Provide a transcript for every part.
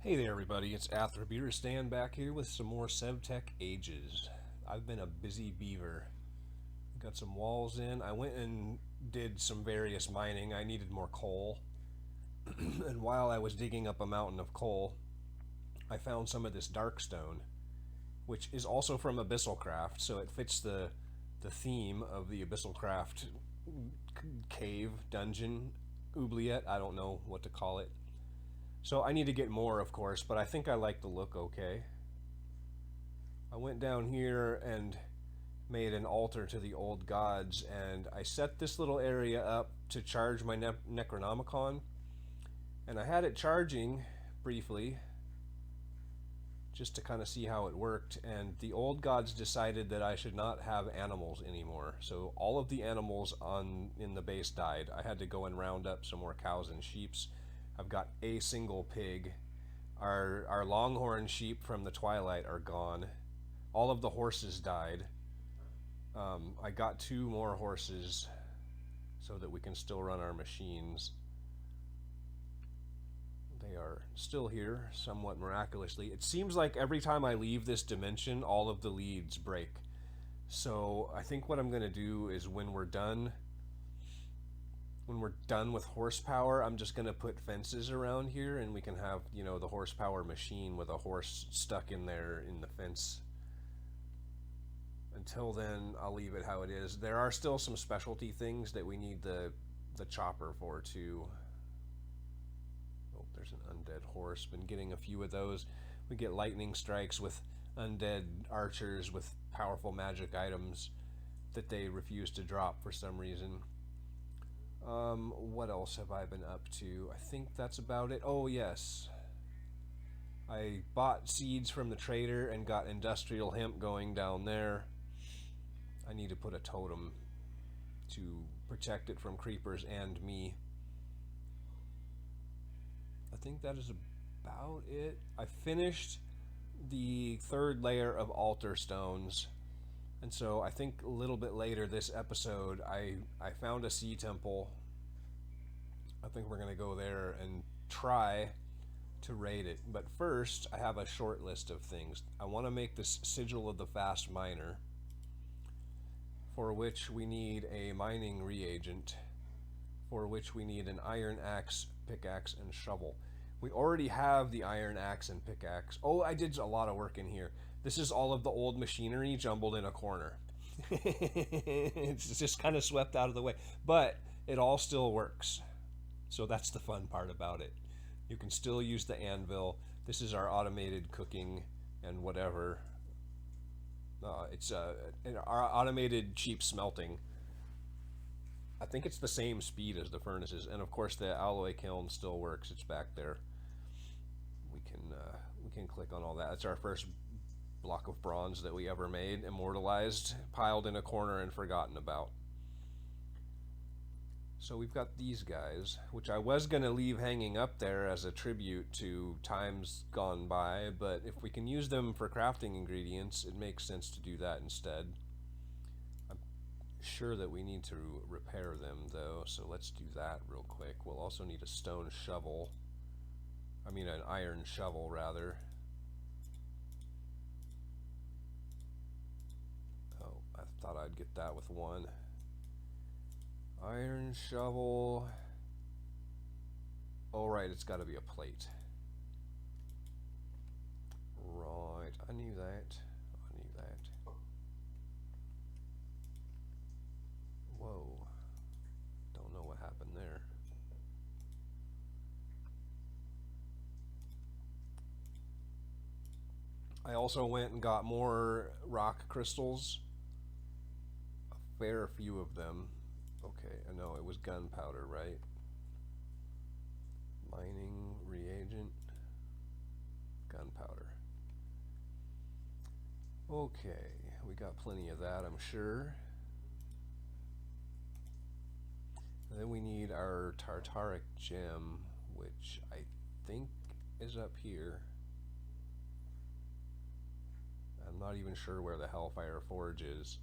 Hey there, everybody. It's Atherbeer Stan back here with some more SevTech Ages. I've been a busy beaver. Got some walls in. I went and did some various mining. I needed more coal. And while I was digging up a mountain of coal, I found some of this dark stone, which is also from Abyssalcraft, so it fits the theme of the Abyssalcraft cave, dungeon, oubliette. I don't know what to call it. So I need to get more, of course, but I think I like the look okay. I went down here and made an altar to the old gods, and I set this little area up to charge my Necronomicon, and I had it charging briefly just to kind of see how it worked, and the old gods decided that I should not have animals anymore. So all of the animals in the base died. I had to go and round up some more cows and sheeps. I've got a single pig. Our longhorn sheep from the twilight are gone. All of the horses died. I got two more horses so that we can still run our machines. They are still here, somewhat miraculously. It seems like every time I leave this dimension, all of the leads break. So I think what I'm going to do is when we're done with horsepower, I'm just going to put fences around here, and we can have, the horsepower machine with a horse stuck in there in the fence. Until then, I'll leave it how it is. There are still some specialty things that we need the chopper for, too. Oh, there's an undead horse. Been getting a few of those. We get lightning strikes with undead archers with powerful magic items that they refuse to drop for some reason. What else have I been up to? I think that's about it. Oh, yes. I bought seeds from the trader and got industrial hemp going down there. I need to put a totem to protect it from creepers and me. I think that is about it. I finished the third layer of altar stones. And so I think a little bit later this episode, I found a sea temple. I think we're going to go there and try to raid it. But first, I have a short list of things. I want to make this Sigil of the Fast Miner, for which we need a mining reagent, for which we need an iron axe, pickaxe, and shovel. We already have the iron axe and pickaxe. Oh, I did a lot of work in here. This is all of the old machinery jumbled in a corner. It's just kind of swept out of the way. But it all still works. So that's the fun part about it. You can still use the anvil. This is our automated cooking and whatever. It's our automated cheap smelting. I think it's the same speed as the furnaces. And of course the alloy kiln still works. It's back there. We can click on all that. It's our first block of bronze that we ever made, immortalized, piled in a corner and forgotten about. So we've got these guys, which I was going to leave hanging up there as a tribute to times gone by, but if we can use them for crafting ingredients, it makes sense to do that instead. I'm sure that we need to repair them though, so let's do that real quick. We'll also need a stone shovel. I mean an iron shovel rather. Oh, I thought I'd get that with one. Iron shovel. Oh right, it's got to be a plate. Right, I knew that. Whoa. Don't know what happened there. I also went and got more rock crystals. A fair few of them. Okay, I know it was gunpowder, right? Mining reagent. Gunpowder. Okay, we got plenty of that, I'm sure. And then we need our tartaric gem, which I think is up here. I'm not even sure where the Hellfire Forge is.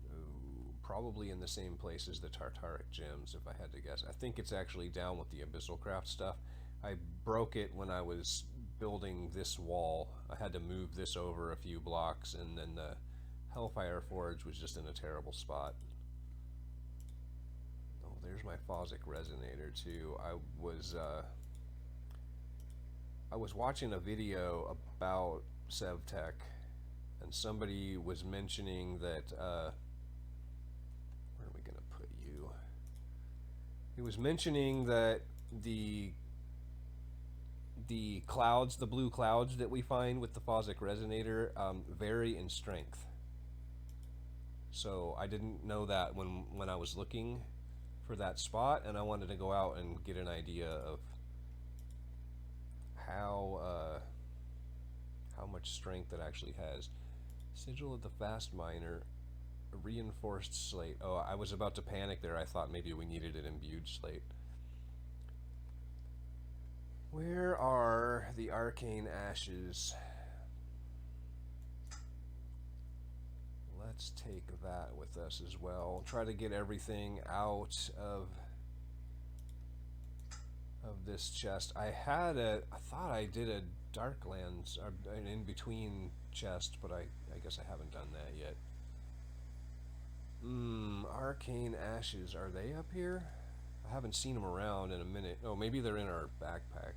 Ooh, probably in the same place as the Tartaric gems, if I had to guess. I think it's actually down with the Abyssalcraft stuff. I broke it when I was building this wall. I had to move this over a few blocks, and then the Hellfire Forge was just in a terrible spot. Oh, there's my Phosic Resonator too. I was watching a video about SevTech, and somebody was mentioning that where are we gonna put you? He was mentioning that the clouds, the blue clouds that we find with the Phosic Resonator, vary in strength. So I didn't know that when I was looking for that spot, and I wanted to go out and get an idea of how much strength it actually has. Sigil of the Fast Miner, a reinforced slate. Oh, I was about to panic there. I thought maybe we needed an imbued slate. Where are the arcane ashes? Let's take that with us as well. Try to get everything out of this chest. I thought I did a Darklands, an in-between chest, but I guess I haven't done that yet. Arcane ashes, are they up here? I haven't seen them around in a minute. Oh, maybe they're in our backpack.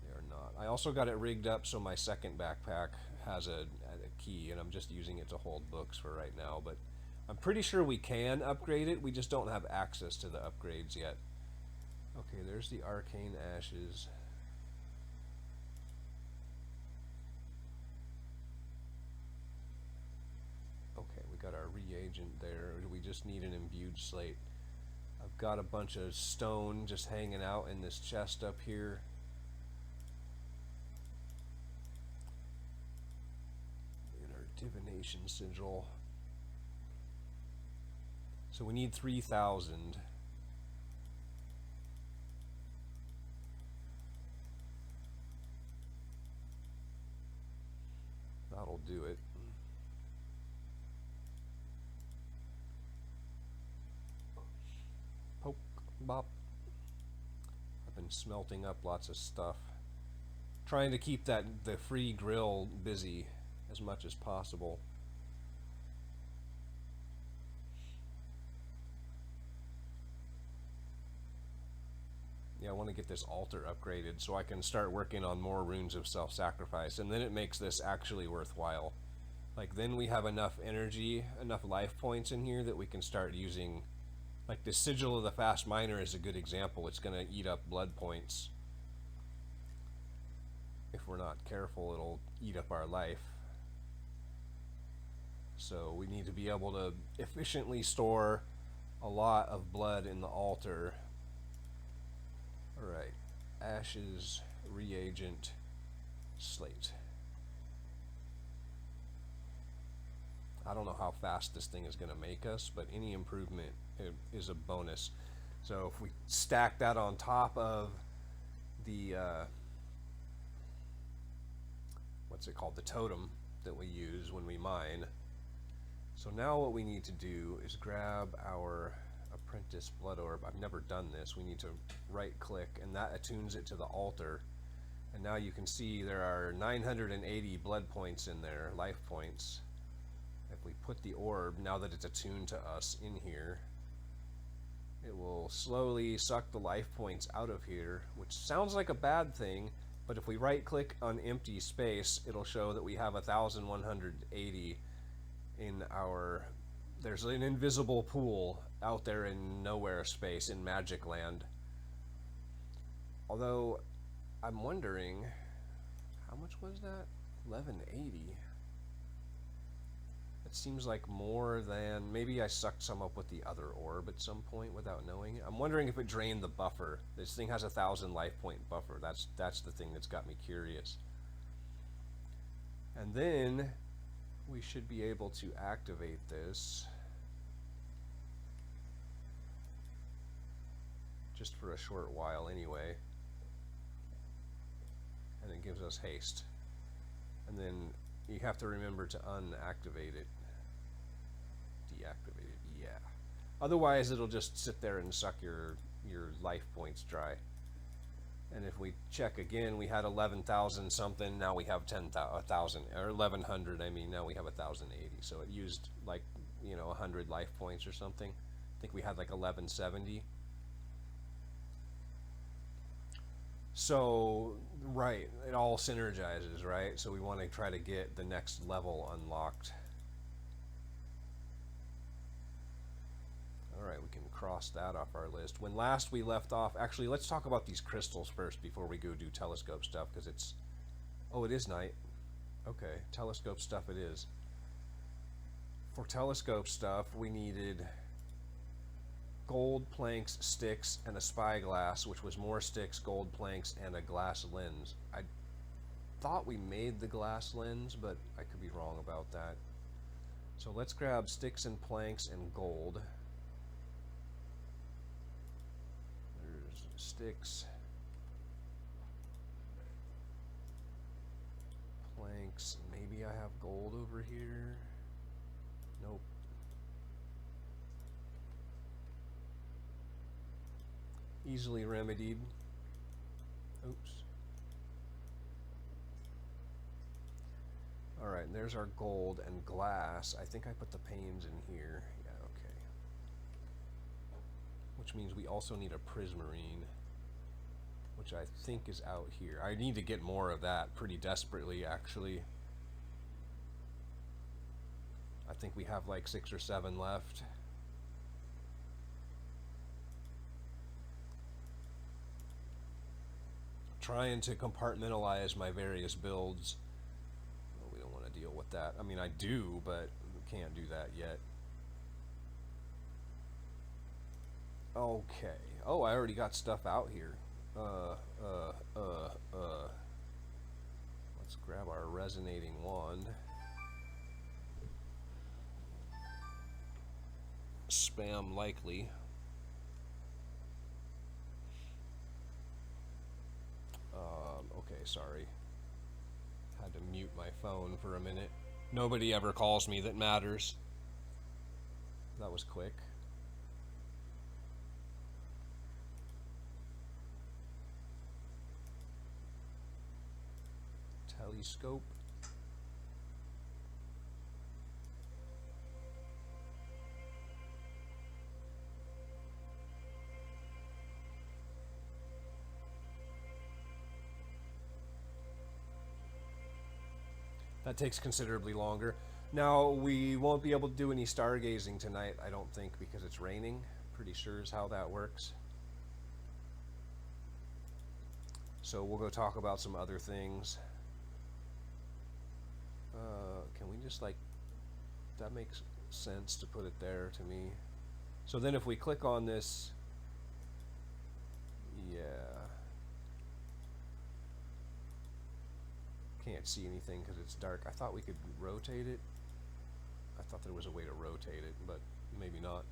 They are not. I also got it rigged up so my second backpack has a key, and I'm just using it to hold books for right now, but I'm pretty sure we can upgrade it. We just don't have access to the upgrades yet. Okay, there's the arcane ashes. Okay, we got our reagent there. We just need an imbued slate. I've got a bunch of stone just hanging out in this chest up here. In our divination sigil. So we need 3,000. That'll do it. Poke, bop. I've been smelting up lots of stuff. Trying to keep the free grill busy as much as possible. Yeah, I want to get this altar upgraded so I can start working on more runes of self-sacrifice, and then it makes this actually worthwhile. Like, then we have enough energy, enough life points in here that we can start using, like the Sigil of the Fast Miner is a good example. It's going to eat up blood points. If we're not careful, it'll eat up our life. So we need to be able to efficiently store a lot of blood in the altar. Alright, ashes, reagent, slate. I don't know how fast this thing is going to make us, but any improvement is a bonus. So if we stack that on top of the, what's it called, the totem that we use when we mine. So now what we need to do is grab our Apprentice Blood Orb. I've never done this. We need to right click and that attunes it to the altar, and now you can see there are 980 blood points in there, life points. If we put the orb, now that it's attuned to us in here, it will slowly suck the life points out of here, which sounds like a bad thing, but if we right click on empty space, it'll show that we have 1,180 in our, there's an invisible pool out there in nowhere space in Magic Land. Although I'm wondering, how much was that? 1180. It seems like more than, maybe I sucked some up with the other orb at some point without knowing it. I'm wondering if it drained the buffer. This thing has 1,000 life point buffer. That's the thing that's got me curious. And then we should be able to activate this just for a short while anyway, and it gives us haste, and then you have to remember to unactivate it, deactivate it, yeah, otherwise it'll just sit there and suck your life points dry. And if we check again, we had 11,000 something. Now we have 10,000 or 1,100. I mean, now we have 1,080. So it used like 100 life points or something. I think we had like 1170. So right, it all synergizes, right? So we want to try to get the next level unlocked. All right, we can cross that off our list. When last we left off, actually, let's talk about these crystals first before we go do telescope stuff, because it's, oh, it is night. Okay, telescope stuff it is. For telescope stuff, we needed gold planks, sticks, and a spyglass, which was more sticks, gold planks, and a glass lens. I thought we made the glass lens, but I could be wrong about that. So let's grab sticks and planks and gold. Sticks, planks, maybe I have gold over here. Nope. Easily remedied. Oops. Alright, and there's our gold and glass. I think I put the panes in here. Yeah, okay. Which means we also need a prismarine, which I think is out here. I need to get more of that pretty desperately, actually. I think we have like 6 or 7 left. Trying to compartmentalize my various builds. Well, we don't want to deal with that. I mean, I do, but we can't do that yet. Okay. Oh, I already got stuff out here. Let's grab our resonating wand. Spam likely. Okay, sorry. Had to mute my phone for a minute. Nobody ever calls me that matters. That was quick. Telescope. That takes considerably longer. Now, we won't be able to do any stargazing tonight, I don't think, because it's raining. Pretty sure is how that works. So we'll go talk about some other things. Can we just like, that makes sense to put it there to me. So then if we click on this, yeah. Can't see anything because it's dark. I thought we could rotate it. I thought there was a way to rotate it, but maybe not.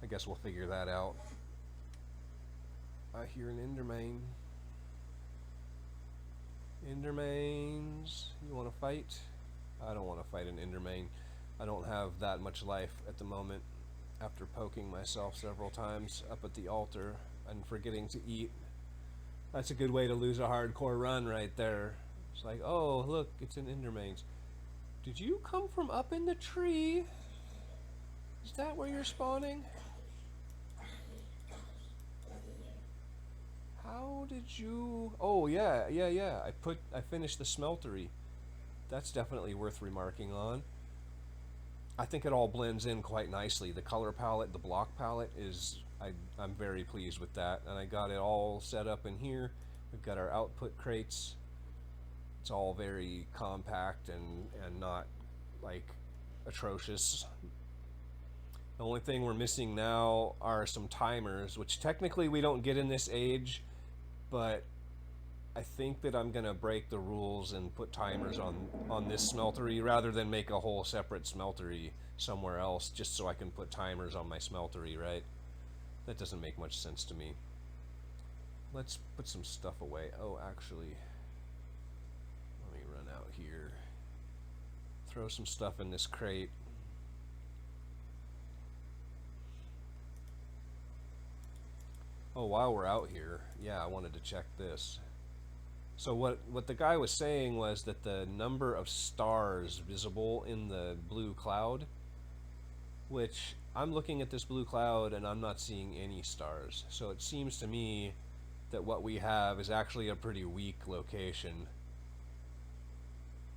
I guess we'll figure that out. I hear an Enderman. Endermans, you want to fight? I don't want to fight an Enderman. I don't have that much life at the moment after poking myself several times up at the altar and forgetting to eat. That's a good way to lose a hardcore run right there. It's like, oh, look, it's an Enderman. Did you come from up in the tree? Is that where you're spawning? How did you... Oh, yeah. I finished the smeltery. That's definitely worth remarking on. I think it all blends in quite nicely. The color palette, the block palette is... I'm very pleased with that. And I got it all set up in here. We've got our output crates. It's all very compact and not, like, atrocious. The only thing we're missing now are some timers, which technically we don't get in this age, but I think that I'm gonna break the rules and put timers on this smeltery rather than make a whole separate smeltery somewhere else just so I can put timers on my smeltery, right? That doesn't make much sense to me. Let's put some stuff away. Oh, actually, let me run out here. Throw some stuff in this crate. Oh, while we're out here, yeah, I wanted to check this. So what the guy was saying was that the number of stars visible in the blue cloud, which I'm looking at this blue cloud and I'm not seeing any stars. So it seems to me that what we have is actually a pretty weak location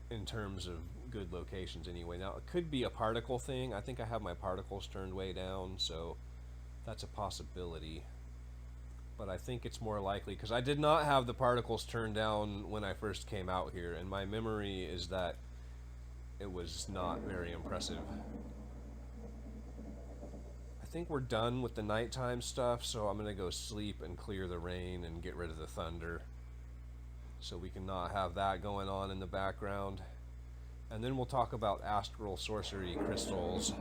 in terms of good locations anyway. Now, it could be a particle thing. I think I have my particles turned way down, so that's a possibility. But I think it's more likely because I did not have the particles turned down when I first came out here, and my memory is that it was not very impressive. I think we're done with the nighttime stuff, so I'm gonna go sleep and clear the rain and get rid of the thunder so we can not have that going on in the background. And then we'll talk about astral sorcery crystals.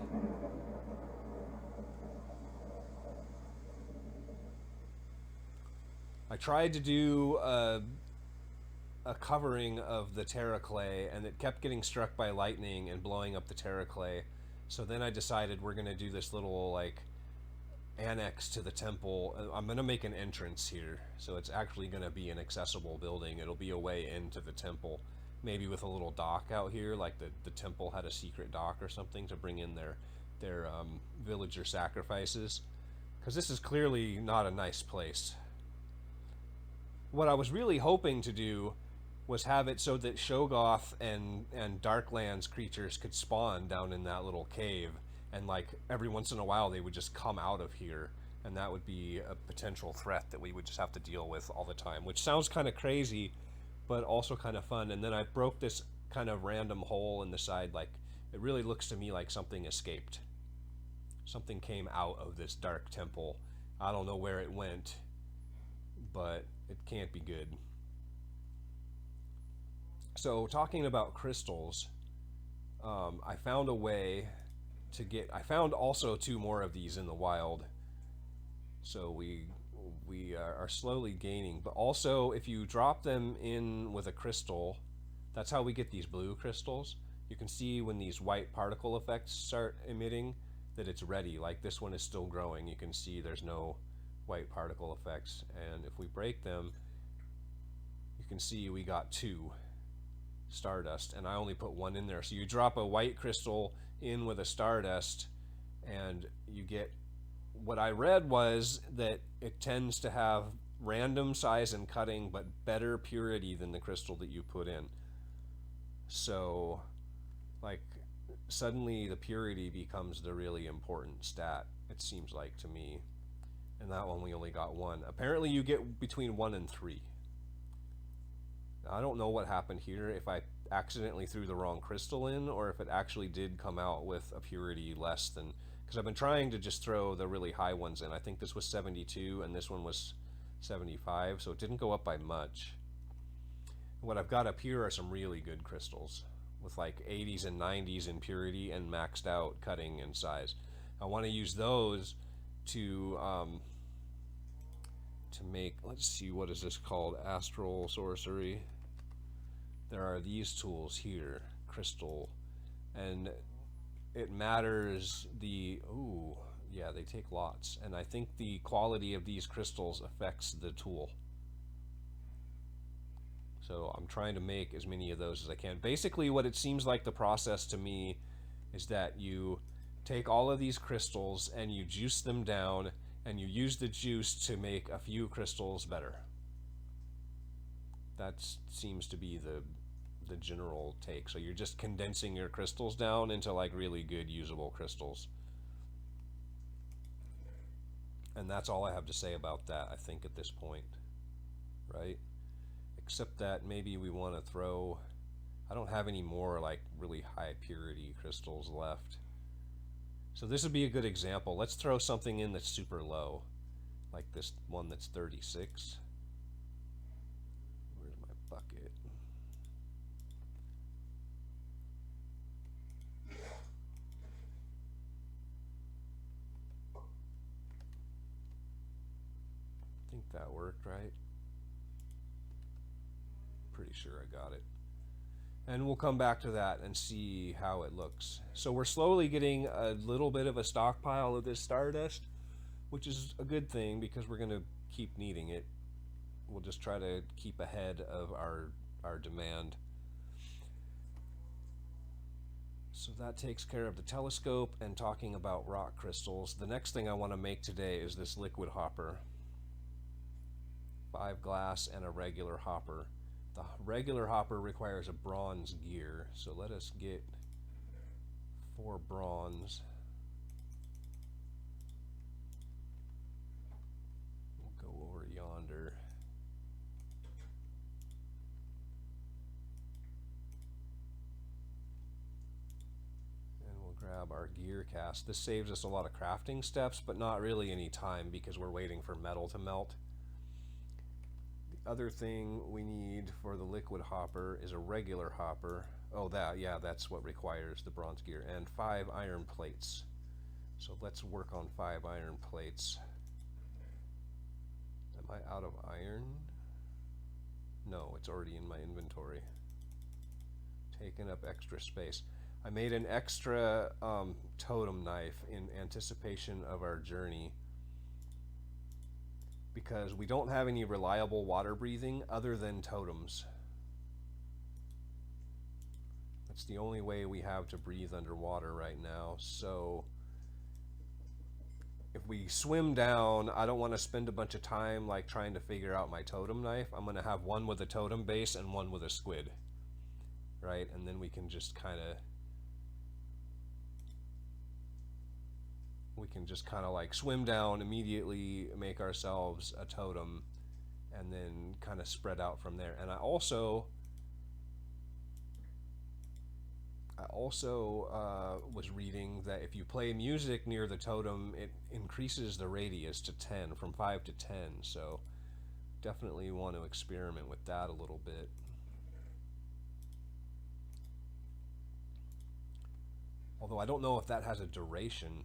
I tried to do a covering of the terraclay, and it kept getting struck by lightning and blowing up the terraclay. So then I decided we're going to do this little like annex to the temple. I'm going to make an entrance here, so it's actually going to be an accessible building. It'll be a way into the temple, maybe with a little dock out here, like the temple had a secret dock or something to bring in their villager sacrifices, because this is clearly not a nice place. What I was really hoping to do was have it so that Shoggoth and Darklands creatures could spawn down in that little cave, and like every once in a while they would just come out of here, and that would be a potential threat that we would just have to deal with all the time, which sounds kind of crazy but also kind of fun. And then I broke this kind of random hole in the side. Like, it really looks to me like something escaped. Something came out of this dark temple. I don't know where it went, but it can't be good. So talking about crystals, I found a way to get, I found also 2 more of these in the wild. So we are slowly gaining, but also if you drop them in with a crystal, that's how we get these blue crystals. You can see when these white particle effects start emitting that it's ready. Like this one is still growing. You can see there's no white particle effects, and if we break them, you can see we got 2 stardust, and I only put 1 in there. So you drop a white crystal in with a stardust and you get, what I read was that it tends to have random size and cutting but better purity than the crystal that you put in. So like suddenly the purity becomes the really important stat, it seems like to me. And that one we only got 1. Apparently you get between 1 and 3. I don't know what happened here, if I accidentally threw the wrong crystal in or if it actually did come out with a purity less than, because I've been trying to just throw the really high ones in. I think this was 72 and this one was 75, so it didn't go up by much. What I've got up here are some really good crystals with like 80s and 90s in purity and maxed out cutting and size. I want to use those to make, let's see, what is this called? Astral sorcery. There are these tools here, crystal, and it matters the, ooh, yeah, they take lots, and I think the quality of these crystals affects the tool. So I'm trying to make as many of those as I can. Basically what it seems like the process to me is that you take all of these crystals and you juice them down, and you use the juice to make a few crystals better. That seems to be the general take. So you're just condensing your crystals down into like really good usable crystals. And that's all I have to say about that, I think, at this point, right? Except that maybe we want to throw, I don't have any more like really high purity crystals left. So this would be a good example. Let's throw something in that's super low, like this one that's 36. Where's my bucket? I think that worked, right? Pretty sure I got it. And we'll come back to that and see how it looks. So we're slowly getting a little bit of a stockpile of this stardust, which is a good thing because we're going to keep needing it. We'll just try to keep ahead of our demand. So that takes care of the telescope and talking about rock crystals. The next thing I want to make today is this liquid hopper. 5 glass and a regular hopper. The regular hopper requires a bronze gear, so let us get 4 bronze. We'll go over yonder. Grab our gear cast. This saves us a lot of crafting steps, but not really any time because we're waiting for metal to melt. The other thing we need for the liquid hopper is a regular hopper. Oh, that's what requires the bronze gear, and 5 iron plates. So let's work on 5 iron plates. Am I out of iron? No, it's already in my inventory. Taking up extra space. I made an extra totem knife in anticipation of our journey because we don't have any reliable water breathing other than totems. That's the only way we have to breathe underwater right now. So if we swim down, I don't want to spend a bunch of time like trying to figure out my totem knife. I'm going to have one with a totem base and one with a squid, right? And then we can just kind of like swim down immediately, make ourselves a totem, and then kind of spread out from there. And I also was reading that if you play music near the totem, it increases the radius to 10, from 5 to 10. So definitely want to experiment with that a little bit. Although I don't know if that has a duration.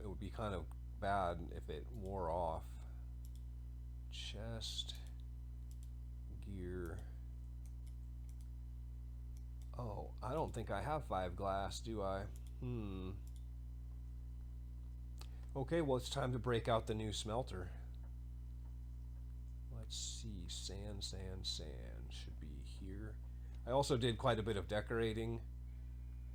It would be kind of bad if it wore off. Chest, gear. Oh, I don't think I have 5 glass, do I? Okay, well, it's time to break out the new smelter. Let's see, sand should be here. I also did quite a bit of decorating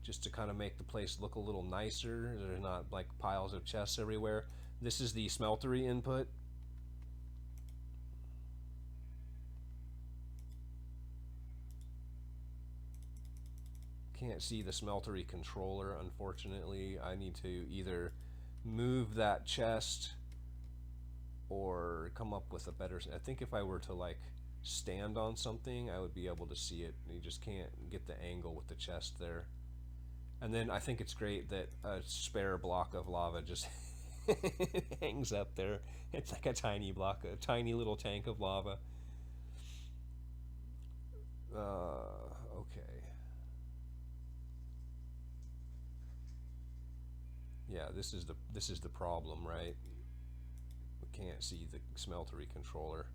just to kind of make the place look a little nicer. There's not like piles of chests everywhere. This is the smeltery input. Can't see the smeltery controller, unfortunately. I need to either move that chest or come up with a better... I think if I were to like stand on something, I would be able to see it. You just can't get the angle with the chest there. And then I think it's great that a spare block of lava just hangs up there. It's like a tiny block, a tiny little tank of lava. Okay. Yeah, this is the problem, right? We can't see the smeltery controller.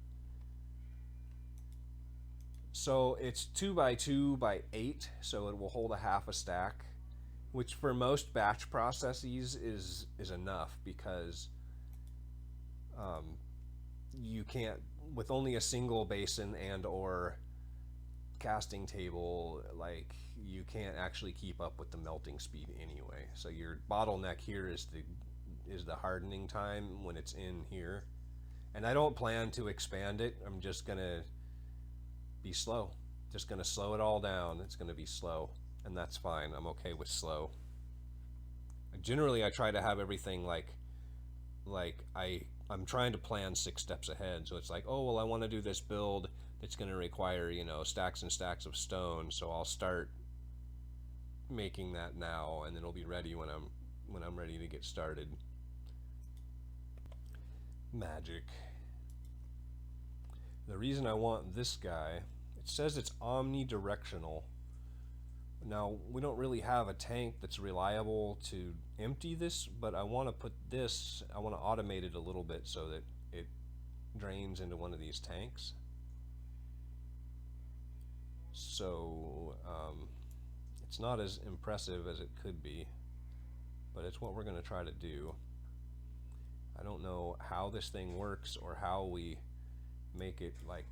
So it's 2 by 2 by 8, so it will hold a half a stack, which for most batch processes is enough because you can't, with only a single basin and or casting table, like you can't actually keep up with the melting speed anyway. So your bottleneck here is the hardening time when it's in here. And I don't plan to expand it. I'm just gonna be slow. Just gonna slow it all down. It's gonna be slow, and that's fine. I'm okay with slow. Generally I try to have everything like I'm trying to plan 6 steps ahead. So it's like, oh well, I want to do this build that's going to require, you know, stacks and stacks of stone, so I'll start making that now, and then it'll be ready when I'm ready to get started. Magic. The reason I want this guy, it says it's omnidirectional. Now, we don't really have a tank that's reliable to empty this, but I want to put this, I want to automate it a little bit so that it drains into one of these tanks. So it's not as impressive as it could be, but it's what we're going to try to do. I don't know how this thing works or how we make it like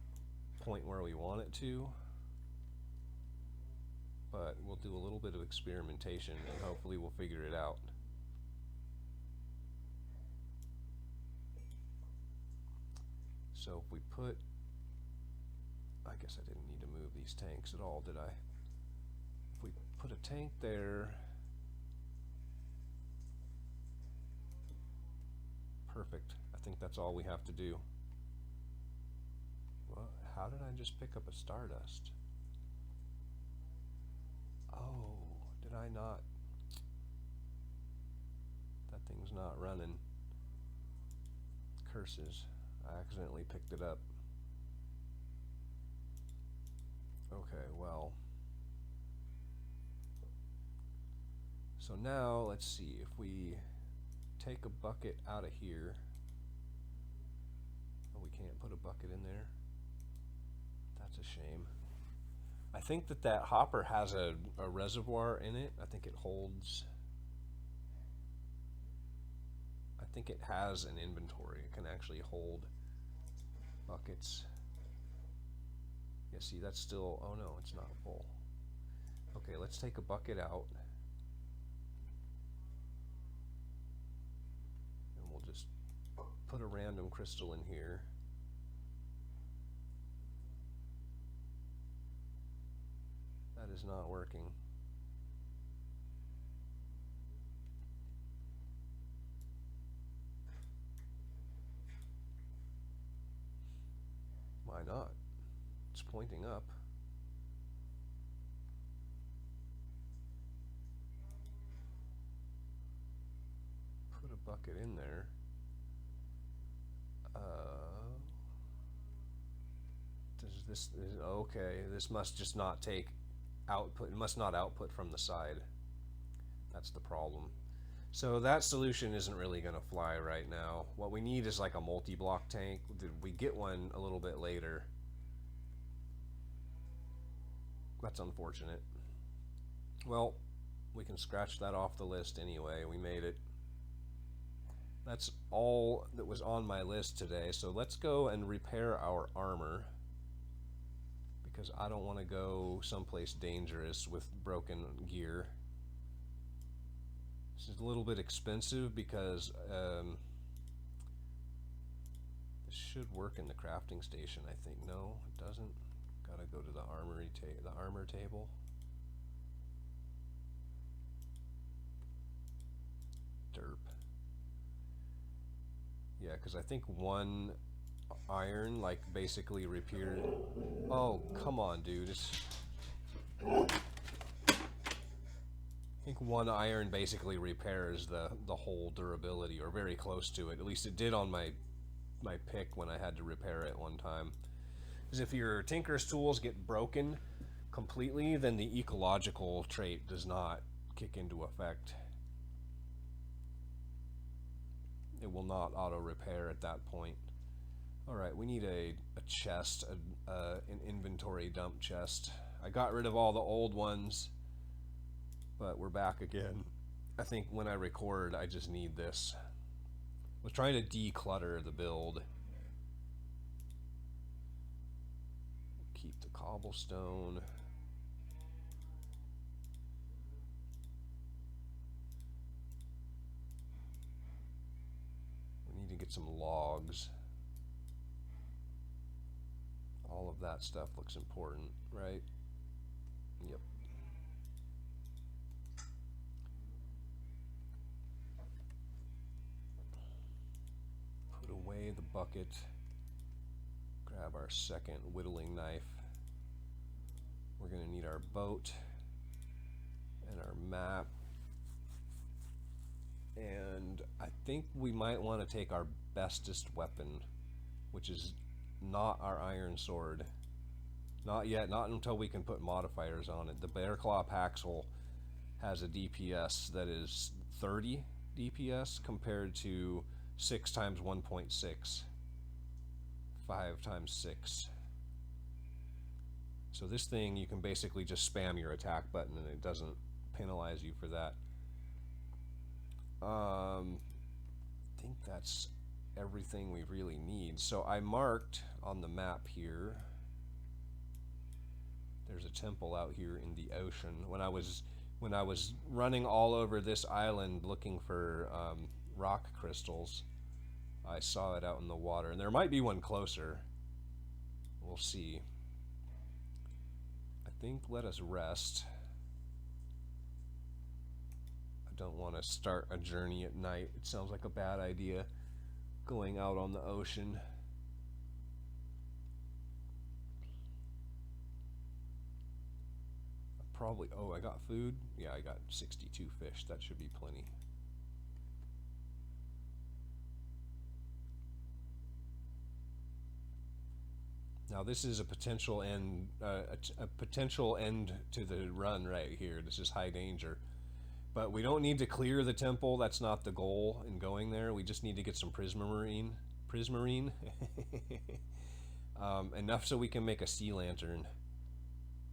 point where we want it to, but we'll do a little bit of experimentation and hopefully we'll figure it out. So if we put, I guess I didn't need to move these tanks at all, did I? If we put a tank there, perfect. I think that's all we have to do. Well, how did I just pick up a Stardust? Oh, did I not? That thing's not running. Curses. I accidentally picked it up. Okay, well. So now, let's see, if we take a bucket out of here. Oh, we can't put a bucket in there. That's a shame. I think that hopper has a reservoir in it. I think it holds... I think it has an inventory. It can actually hold buckets. Yeah, see, that's still... Oh no, it's not full. Okay, let's take a bucket out. And we'll just put a random crystal in here. That is not working. Why not? It's pointing up. Put a bucket in there. Okay, this must just not take output. It must not output from the side. That's the problem. So that solution isn't really going to fly right now. What we need is like a multi-block tank. We get one a little bit later. That's unfortunate. Well, we can scratch that off the list anyway. We made it. That's all that was on my list today. So let's go and repair our armor, because I don't want to go someplace dangerous with broken gear. This is a little bit expensive because this should work in the crafting station, I think. No, it doesn't. Gotta go to the armor table. Derp. Yeah, because I think one iron like basically repaired. Oh, come on, dude. I think one iron basically repairs the whole durability, or very close to it. At least it did on my pick when I had to repair it one time. Because if your tinker's tools get broken completely, then the ecological trait does not kick into effect. It will not auto repair at that point. Alright, we need a chest, an inventory dump chest. I got rid of all the old ones, but we're back again. I think when I record, I just need this. I was trying to declutter the build. Keep the cobblestone. We need to get some logs. All of that stuff looks important, right? Yep. Put away the bucket. Grab our second whittling knife. We're going to need our boat and our map. And I think we might want to take our bestest weapon, which is not our iron sword. Not yet, not until we can put modifiers on it. The Bear Claw Paxel has a DPS that is 30 DPS compared to 6 times 1.6. 5 times 6. So this thing, you can basically just spam your attack button and it doesn't penalize you for that. I think that's everything we really need. So I marked on the map here, there's a temple out here in the ocean. When I was running all over this island looking for rock crystals, I saw it out in the water, and there might be one closer. We'll see. I think let us rest. I don't want to start a journey at night. It sounds like a bad idea, going out on the ocean. Probably, oh, I got food? Yeah, I got 62 fish. That should be plenty. Now this is a potential end, a potential end to the run right here. This is high danger. But we don't need to clear the temple. That's not the goal in going there. We just need to get some prismarine. Prismarine? Enough so we can make a sea lantern.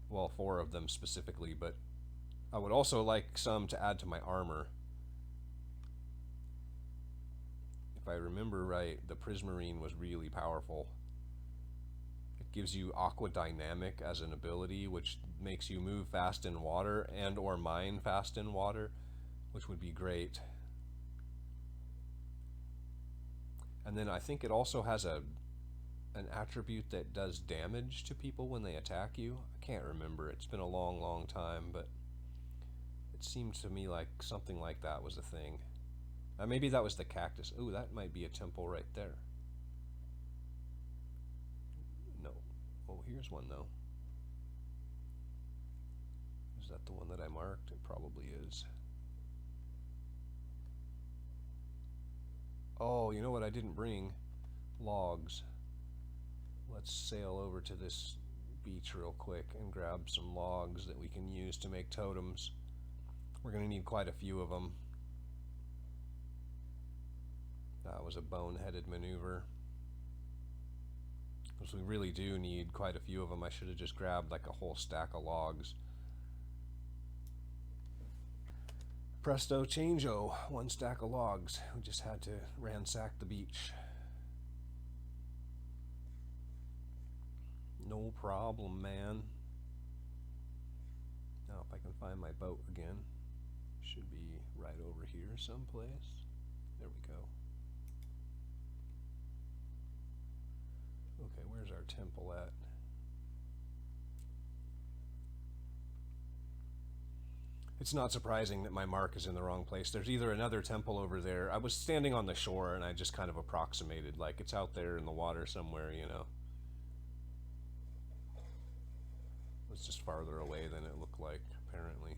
Well, 4 of them specifically, but I would also like some to add to my armor. If I remember right, the prismarine was really powerful. It gives you aqua dynamic as an ability, which makes you move fast in water and or mine fast in water, which would be great. And then I think it also has an attribute that does damage to people when they attack you. I can't remember. It's been a long, long time, but it seemed to me like something like that was a thing. Maybe that was the cactus. Ooh, that might be a temple right there. No. Oh, here's one though. Is that the one that I marked? It probably is. Oh, you know what I didn't bring? Logs. Let's sail over to this beach real quick and grab some logs that we can use to make totems. We're going to need quite a few of them. That was a boneheaded maneuver, because we really do need quite a few of them. I should have just grabbed like a whole stack of logs. Presto changeo, 1 stack of logs. We just had to ransack the beach. No problem, man. Now if I can find my boat again, should be right over here someplace. There we go. Okay, where's our temple at? It's not surprising that my mark is in the wrong place. There's either another temple over there. I was standing on the shore and I just kind of approximated, like it's out there in the water somewhere, you know. It was just farther away than it looked like, apparently.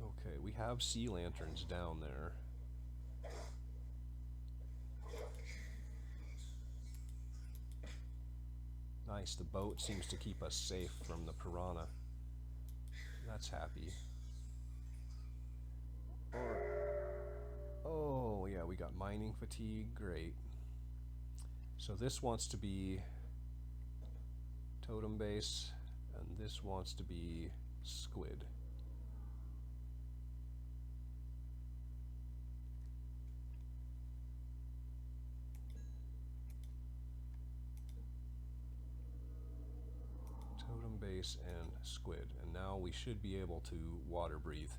Okay, we have sea lanterns down there. Nice, the boat seems to keep us safe from the piranha. That's happy. Oh, yeah, we got mining fatigue, great. So this wants to be totem base, and this wants to be squid. Totem base and squid, and now we should be able to water breathe.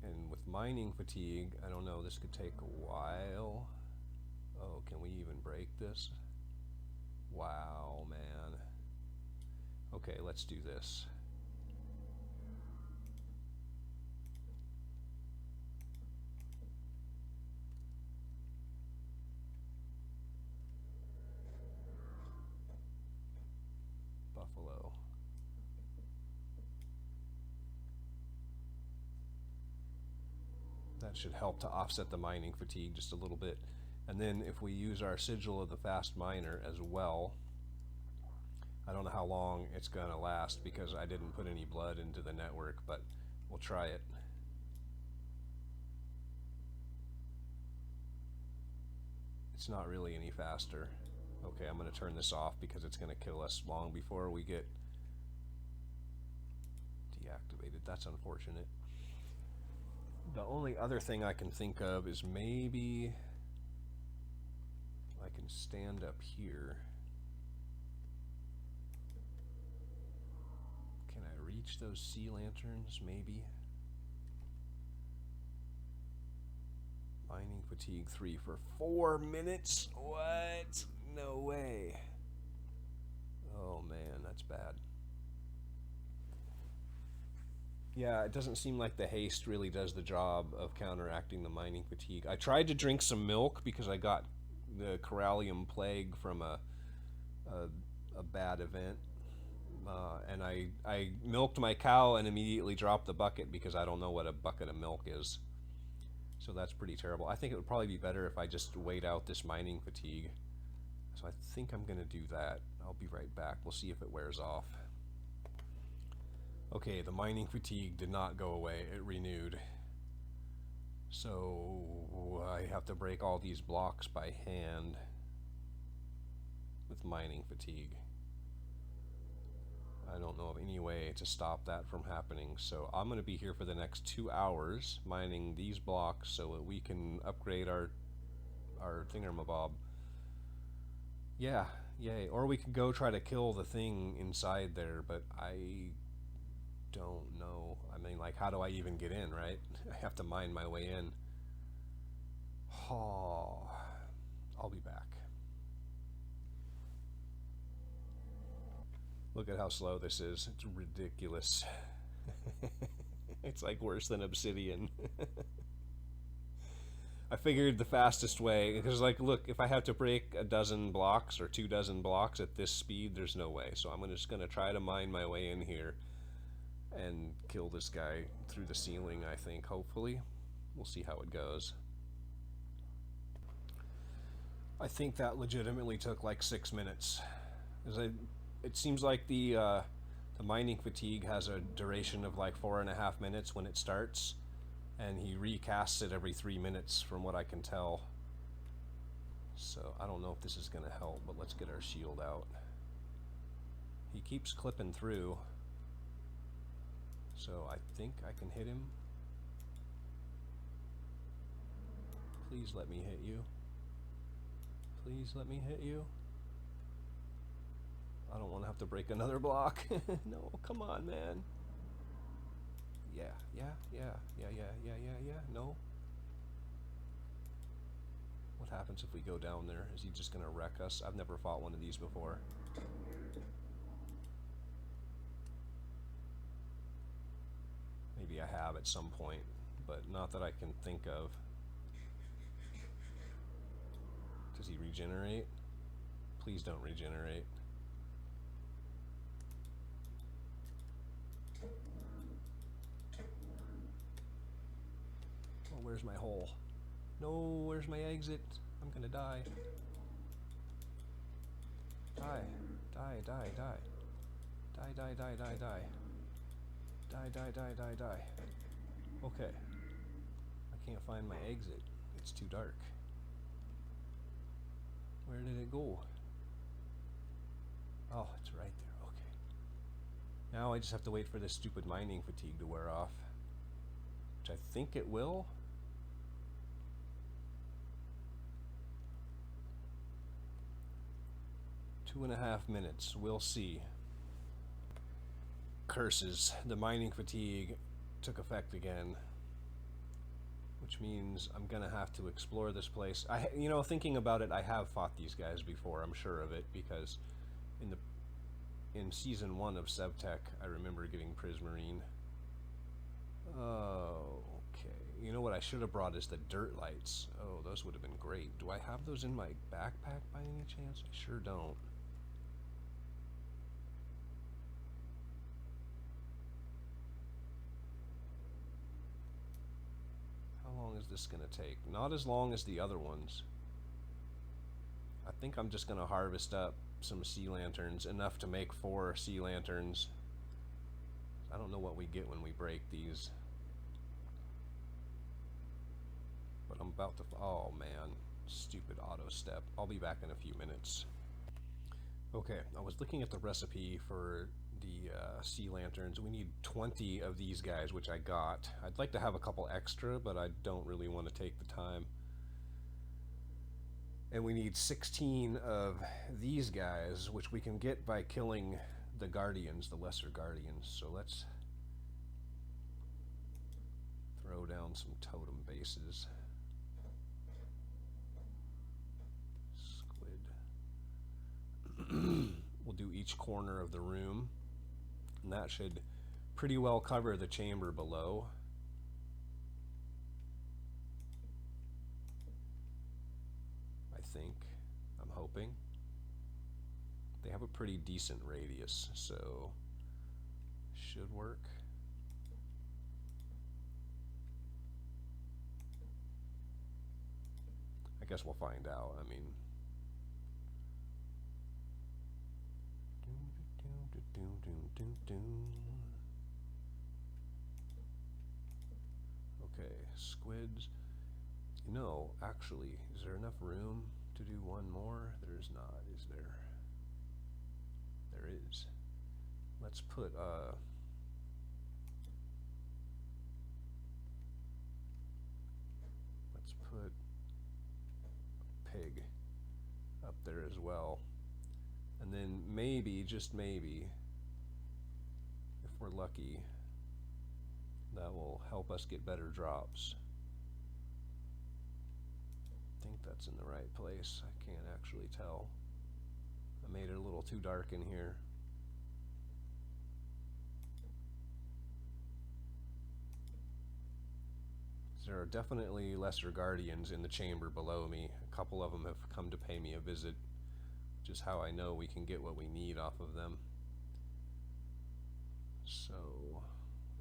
And with mining fatigue, I don't know, this could take a while. Oh, can we even break this? Wow, man. Okay, let's do this. Buffalo. That should help to offset the mining fatigue just a little bit. And then if we use our sigil of the fast miner as well, I don't know how long it's gonna last because I didn't put any blood into the network, but we'll try it. It's not really any faster. Okay, I'm gonna turn this off because it's gonna kill us long before we get deactivated. That's unfortunate. The only other thing I can think of is maybe I can stand up here. Can I reach those sea lanterns? Maybe. Mining fatigue 3 for 4 minutes? What? No way. Oh man, that's bad. Yeah, it doesn't seem like the haste really does the job of counteracting the mining fatigue. I tried to drink some milk because I got the Corallium plague from a bad event. And I milked my cow and immediately dropped the bucket because I don't know what a bucket of milk is. So that's pretty terrible. I think it would probably be better if I just wait out this mining fatigue. So I think I'm going to do that. I'll be right back. We'll see if it wears off. Okay, the mining fatigue did not go away. It renewed. So I have to break all these blocks by hand with mining fatigue. I don't know of any way to stop that from happening. So I'm going to be here for the next 2 hours mining these blocks so that we can upgrade our thingamabob. Yeah, yay. Or we can go try to kill the thing inside there, but I don't know. I mean, like, how do I even get in, right? I have to mine my way in. Oh, I'll be back. Look at how slow this is. It's ridiculous. It's like worse than obsidian. I figured the fastest way, because like, look, if I have to break a dozen blocks or 2 dozen blocks at this speed, there's no way. So I'm just gonna try to mine my way in here and kill this guy through the ceiling, I think, hopefully. We'll see how it goes. I think that legitimately took like 6 minutes. It seems like the mining fatigue has a duration of like 4.5 minutes when it starts, and he recasts it every 3 minutes from what I can tell. So I don't know if this is going to help, but let's get our shield out. He keeps clipping through, so I think I can hit him. Please let me hit you. Please let me hit you. I don't want to have to break another block. No, come on, man. Yeah. No. What happens if we go down there? Is he just gonna wreck us? I've never fought one of these before. Maybe I have at some point, but not that I can think of. Does he regenerate? Please don't regenerate. Oh, where's my hole? No, where's my exit? I'm gonna die. Die. Die, die, die. Die, die, die, die, die. Die, die, die, die, die. Okay. I can't find my exit. It's too dark. Where did it go? Oh, it's right there. Okay. Now I just have to wait for this stupid mining fatigue to wear off. Which I think it will. Two and a half minutes. We'll see. Curses. The mining fatigue took effect again. Which means I'm gonna have to explore this place. You know, thinking about it, I have fought these guys before. I'm sure of it because in season 1 of SevTech, I remember getting Prismarine. Oh, okay. You know what I should have brought is the dirt lights. Oh, those would have been great. Do I have those in my backpack by any chance? I sure don't. How long is this gonna take? Not as long as the other ones. I think I'm just gonna harvest up some sea lanterns, enough to make 4 sea lanterns. I don't know what we get when we break these. But I'm about to... Oh man, stupid auto step. I'll be back in a few minutes. Okay, I was looking at the recipe for the sea lanterns. We need 20 of these guys, which I got. I'd like to have a couple extra, but I don't really want to take the time. And we need 16 of these guys, which we can get by killing the guardians, the lesser guardians. So let's throw down some totem bases. Squid. We'll do each corner of the room, and that should pretty well cover the chamber below. I think. I'm hoping. They have a pretty decent radius, so should work. I guess we'll find out. I mean, okay, squids. You know, actually, is there enough room to do one more? There's not, is there? There is. Let's put a pig up there as well. And then maybe, just maybe, if we're lucky, that will help us get better drops. I think that's in the right place. I can't actually tell. I made it a little too dark in here. There are definitely lesser guardians in the chamber below me. A couple of them have come to pay me a visit, which is how I know we can get what we need off of them. So,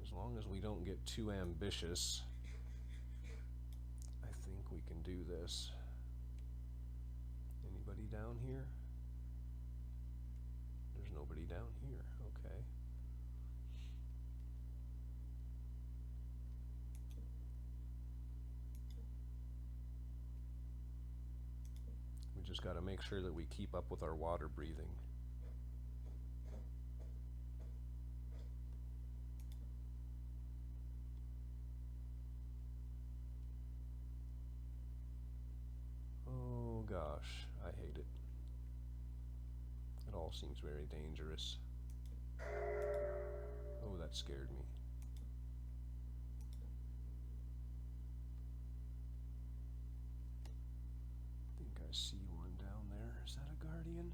as long as we don't get too ambitious, I think we can do this. Anybody down here? There's nobody down here. Okay. We just got to make sure that we keep up with our water breathing. Oh gosh, I hate it. It all seems very dangerous. Oh, that scared me. I think I see one down there. Is that a guardian?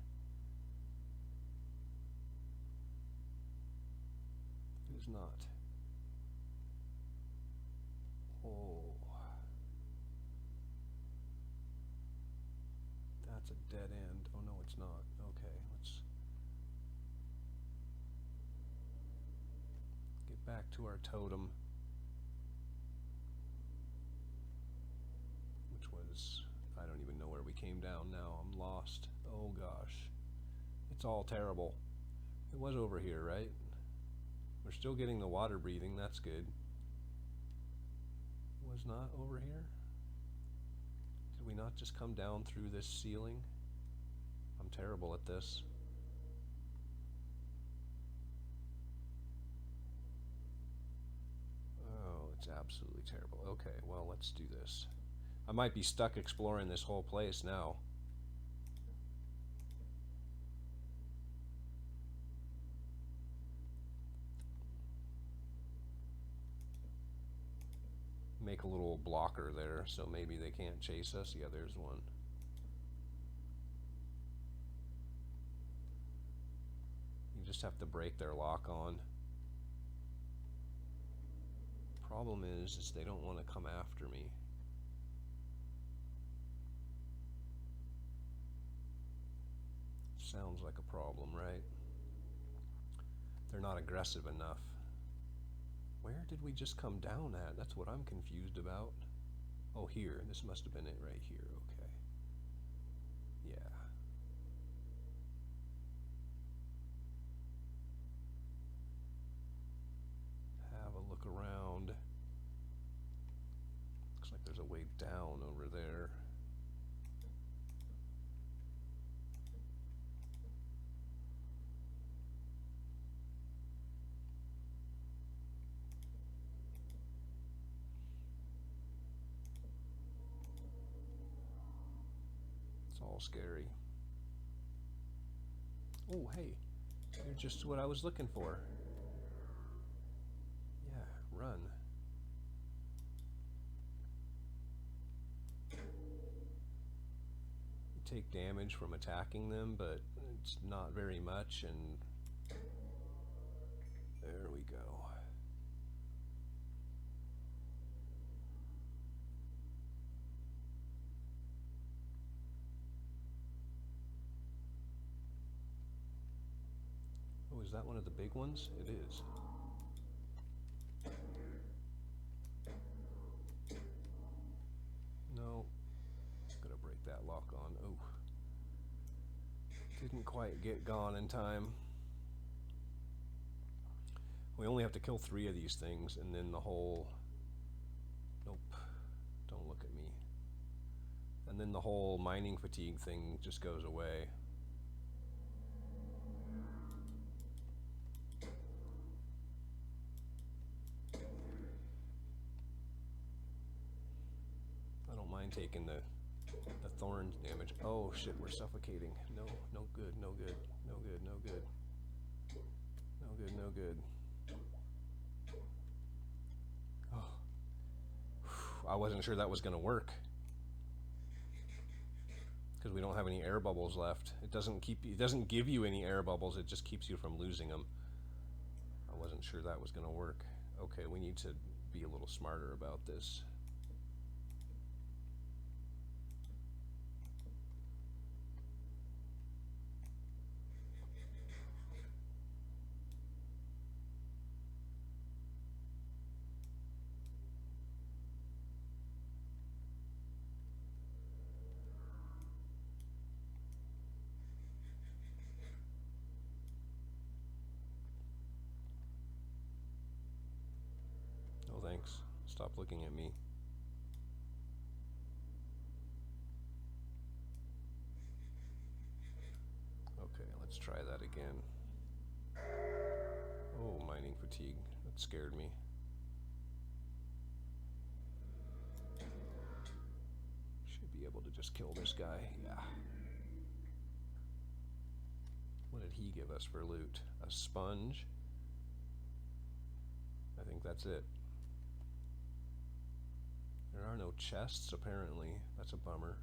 It is not. Oh. That's a dead end. Oh no, it's not. Okay, let's get back to our totem, which was, I don't even know where we came down now. I'm lost. Oh gosh. It's all terrible. It was over here, right? We're still getting the water breathing. That's good. Was not over here? Did we not just come down through this ceiling? I'm terrible at this. Oh, it's absolutely terrible. Okay, well, let's do this. I might be stuck exploring this whole place now. Make a little blocker there so maybe they can't chase us. Yeah, there's one. You just have to break their lock on. Problem is they don't want to come after me. Sounds like a problem, right? They're not aggressive enough. Where did we just come down at? That's what I'm confused about. Oh, here. This must have been it right here. Okay. Yeah. Have a look around. Looks like there's a way down over there. It's all scary. Oh, hey, you're just what I was looking for. Yeah, run. You take damage from attacking them, but it's not very much, and there we go. Oh, is that one of the big ones? It is. No. Gonna break that lock on. Oh. Didn't quite get gone in time. We only have to kill 3 of these things, and then the whole... Nope. Don't look at me. And then the whole mining fatigue thing just goes away. I don't mind taking the thorn damage. Oh shit, we're suffocating. No, no good, no good, no good, no good. No good, no good. Oh. I wasn't sure that was gonna work. Because we don't have any air bubbles left. It doesn't give you any air bubbles, it just keeps you from losing them. I wasn't sure that was gonna work. Okay, we need to be a little smarter about this. Oh, thanks. Stop looking at me. Okay, let's try that again. Oh, mining fatigue. That scared me. Should be able to just kill this guy. Yeah. What did he give us for loot? A sponge? I think that's it. There are no chests, apparently. That's a bummer.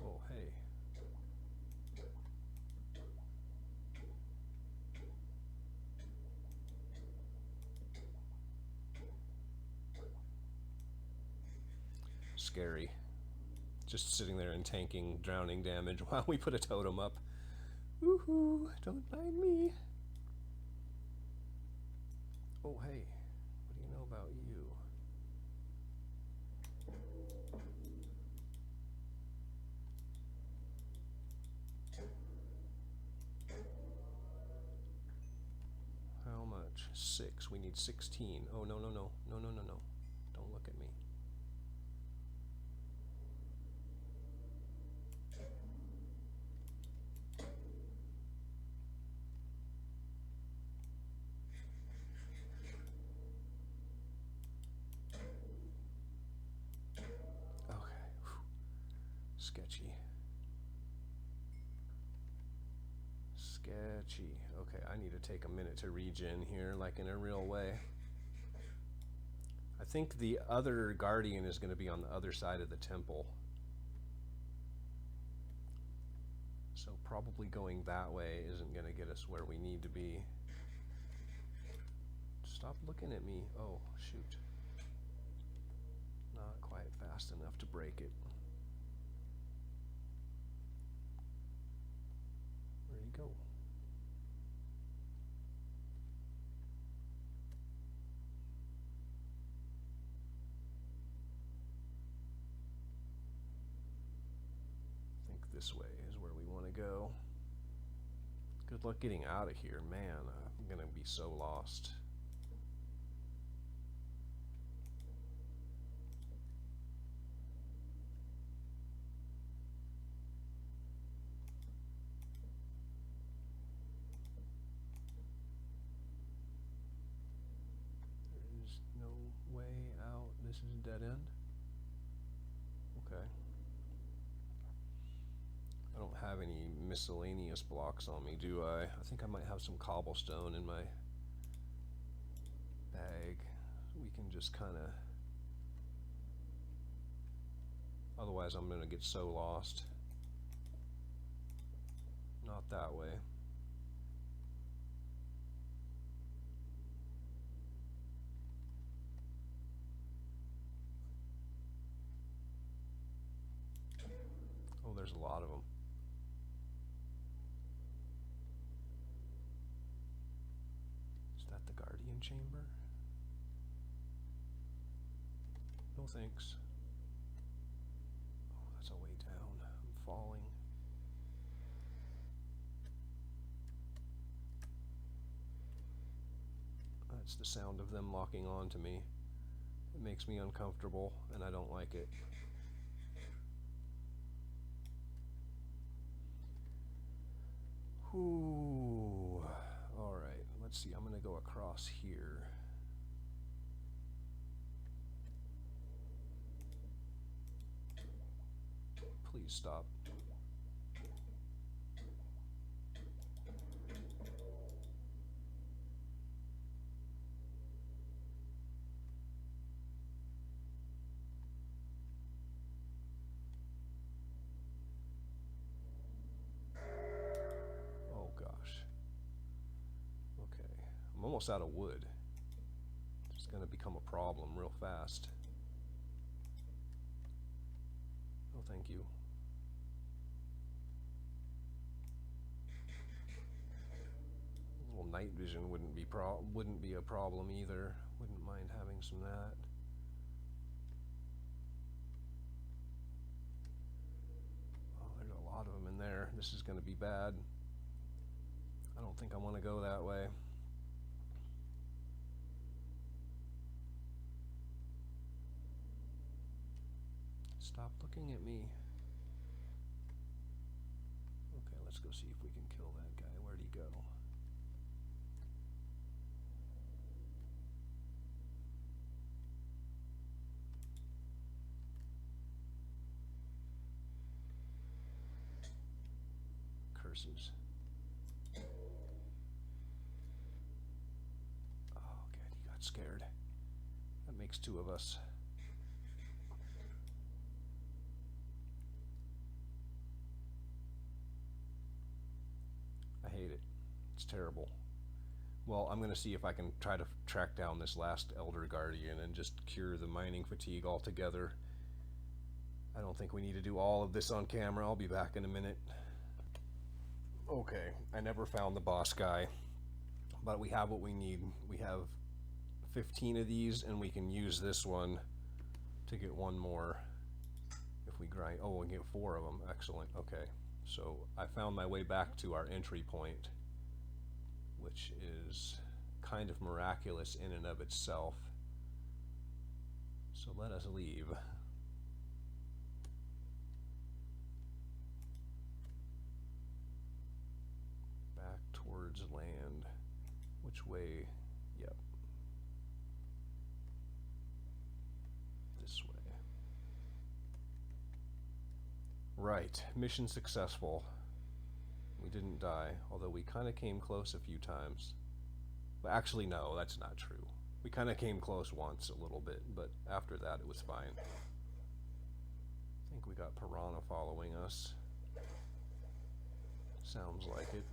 Oh, hey. Scary. Just sitting there and tanking drowning damage while we put a totem up. Woohoo! Don't mind me. Oh, hey. What do you know about you? How much? 6. We need 16. Oh, no, no, no. No, no, no, no. Don't look at me. Sketchy. Sketchy. Okay, I need to take a minute to regen here, like in a real way. I think the other guardian is going to be on the other side of the temple. So probably going that way isn't going to get us where we need to be. Stop looking at me. Oh, shoot. Not quite fast enough to break it. Where'd he go? I think this way is where we want to go. Good luck getting out of here, man. I'm gonna be so lost. There is no way out. This is a dead end. miscellaneous blocks on me, do I? I think I might have some cobblestone in my bag. We can just kind of... Otherwise I'm going to get so lost. Not that way. Oh, there's a lot of them. Is that the Guardian Chamber? No thanks. Oh, that's a way down. I'm falling. That's the sound of them locking on to me. It makes me uncomfortable, and I don't like it. Ooh. Alright, let's see. I'm going to go across here. Please stop. Almost out of wood. It's going to become a problem real fast. Oh, thank you. A little night vision wouldn't be a problem either. Wouldn't mind having some of that. Oh, there's a lot of them in there. This is going to be bad. I don't think I want to go that way. Stop looking at me. Okay, let's go see if we can kill that guy. Where'd he go? Curses. Oh, good, he got scared. That makes two of us. I hate it. It's terrible. Well, I'm going to see if I can try to track down this last Elder Guardian and just cure the mining fatigue altogether. I don't think we need to do all of this on camera. I'll be back in a minute. Okay, I never found the boss guy, but we have what we need. We have 15 of these, and we can use this one to get one more if we grind. Oh, we get 4 of them. Excellent. Okay. So I found my way back to our entry point, which is kind of miraculous in and of itself. So let us leave. Back towards land. Which way? Yep. This way. Right, mission successful. We didn't die, although we kind of came close a few times. Well, actually, no, that's not true. We kind of came close once a little bit, but after that it was fine. I think we got piranha following us. Sounds like it.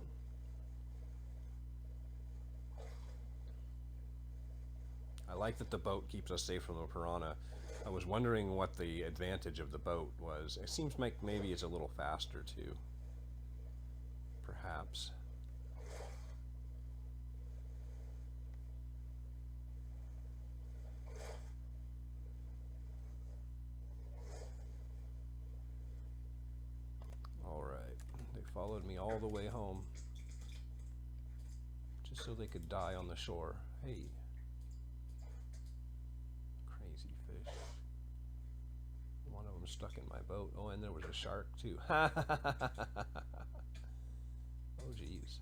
I like that the boat keeps us safe from the piranha. I was wondering what the advantage of the boat was. It seems like maybe it's a little faster too. Perhaps. Alright, they followed me all the way home. Just so they could die on the shore. Hey. Stuck in my boat. Oh, and there was a shark too. Oh, geez.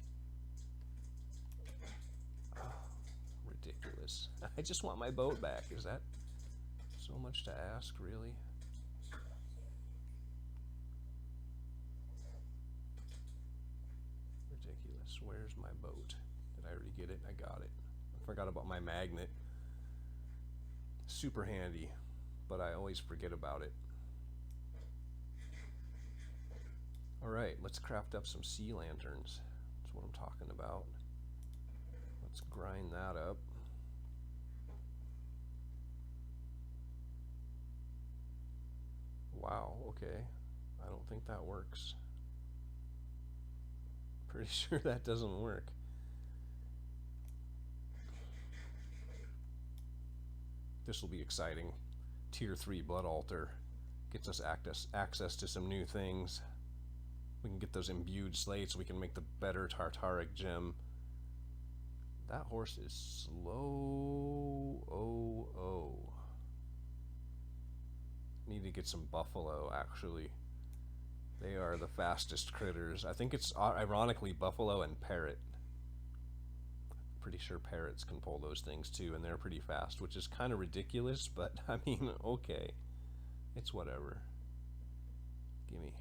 Oh, ridiculous. I just want my boat back. Is that so much to ask, really? So where's my boat? Did I already get it? I got it. I forgot about my magnet. Super handy, but I always forget about it. Alright, let's craft up some sea lanterns. That's what I'm talking about. Let's grind that up. Wow, okay. I don't think that works. Pretty sure that doesn't work. This will be exciting. Tier 3 Blood Altar gets us access to some new things. We can get those imbued slates so we can make the better Tartaric gem. That horse is slow. Oh. Need to get some buffalo, actually. They are the fastest critters. I think it's ironically buffalo and parrot. Pretty sure parrots can pull those things too, and they're pretty fast, which is kind of ridiculous, but I mean, okay. It's whatever. Gimme.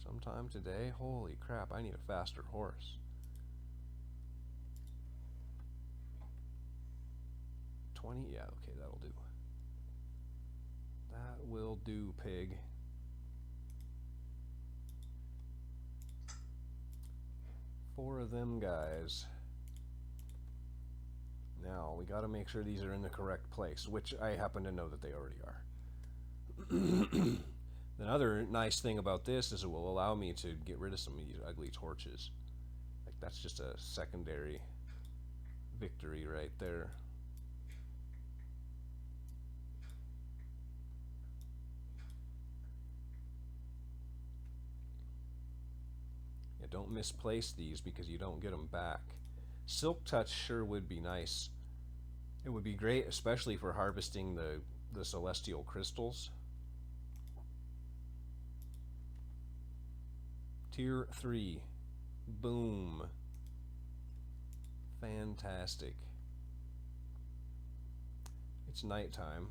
Sometime today? Holy crap, I need a faster horse. 20? Yeah, okay, that'll do. That will do, pig. Four of them guys. Now, we gotta make sure these are in the correct place, which I happen to know that they already are. Another nice thing about this is it will allow me to get rid of some of these ugly torches. Like, that's just a secondary victory right there. Yeah, don't misplace these because you don't get them back. Silk Touch sure would be nice. It would be great, especially for harvesting the celestial crystals. Tier 3. Boom. Fantastic. It's nighttime.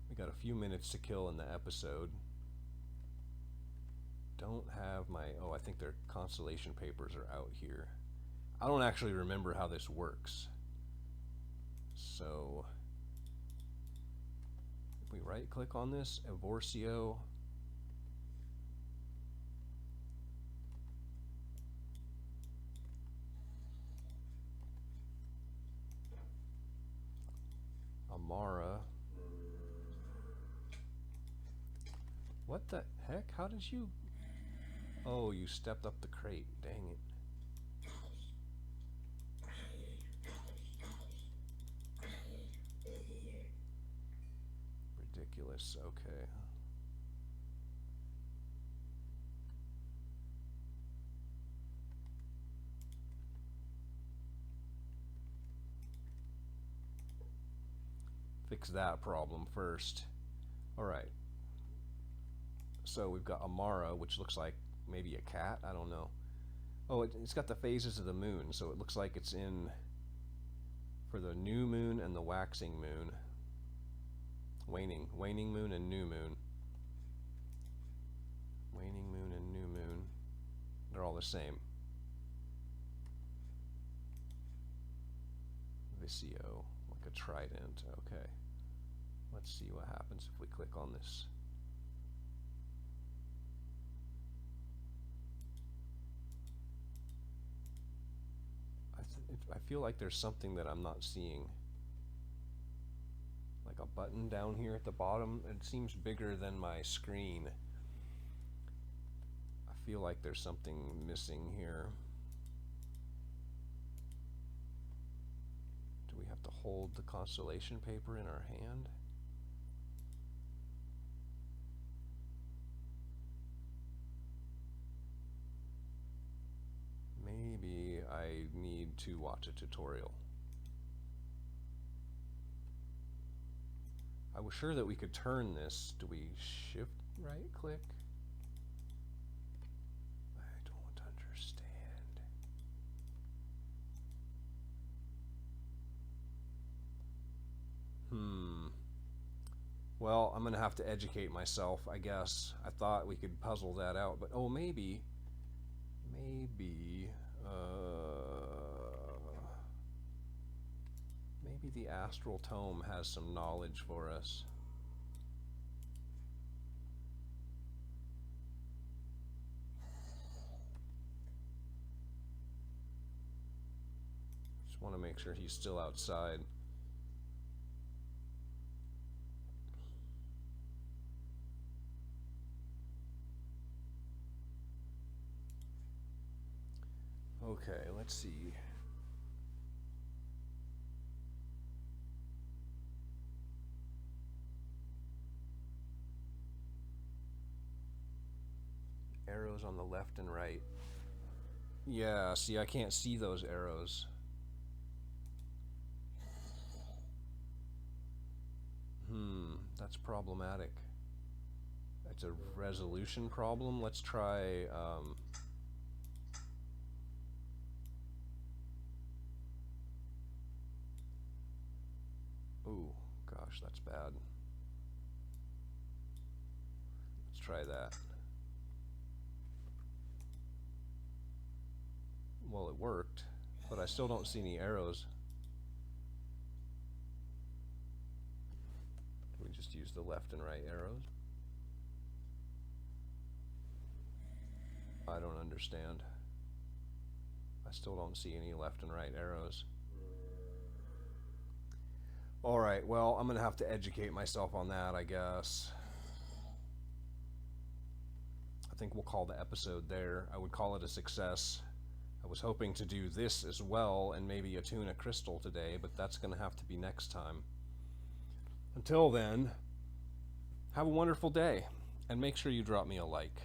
We got a few minutes to kill in the episode. Don't have my... Oh, I think their constellation papers are out here. I don't actually remember how this works. So... if we right-click on this, Evorcio... Amara. What the heck? How did you... Oh, you stepped up the crate. Dang it. Ridiculous. Okay. Fix that problem first. Alright. So we've got Amara, which looks like maybe a cat. I don't know. Oh, it's got the phases of the moon, so it looks like it's in for the new moon and the waxing moon. Waning moon and new moon. Waning moon and new moon. They're all the same. Vicio, like a trident. Okay. Let's see what happens if we click on this. I feel like there's something that I'm not seeing. Like a button down here at the bottom. It seems bigger than my screen. I feel like there's something missing here. Do we have to hold the constellation paper in our hand? Maybe I need to watch a tutorial. I was sure that we could turn this. Do we shift right click? I don't understand. Well, I'm gonna have to educate myself, I guess. I thought we could puzzle that out, but oh, maybe, maybe, maybe the Astral Tome has some knowledge for us. Just want to make sure he's still outside. Okay, let's see. Arrows on the left and right. Yeah, see, I can't see those arrows. That's problematic. That's a resolution problem. Let's try, ooh, gosh, that's bad. Let's try that. Well, it worked, but I still don't see any arrows. We just use the left and right arrows. I don't understand. I still don't see any left and right arrows. Alright, well, I'm gonna have to educate myself on that, I guess. I think we'll call the episode there. I would call it a success. I was hoping to do this as well and maybe attune a crystal today, but that's gonna have to be next time. Until then, have a wonderful day, and make sure you drop me a like.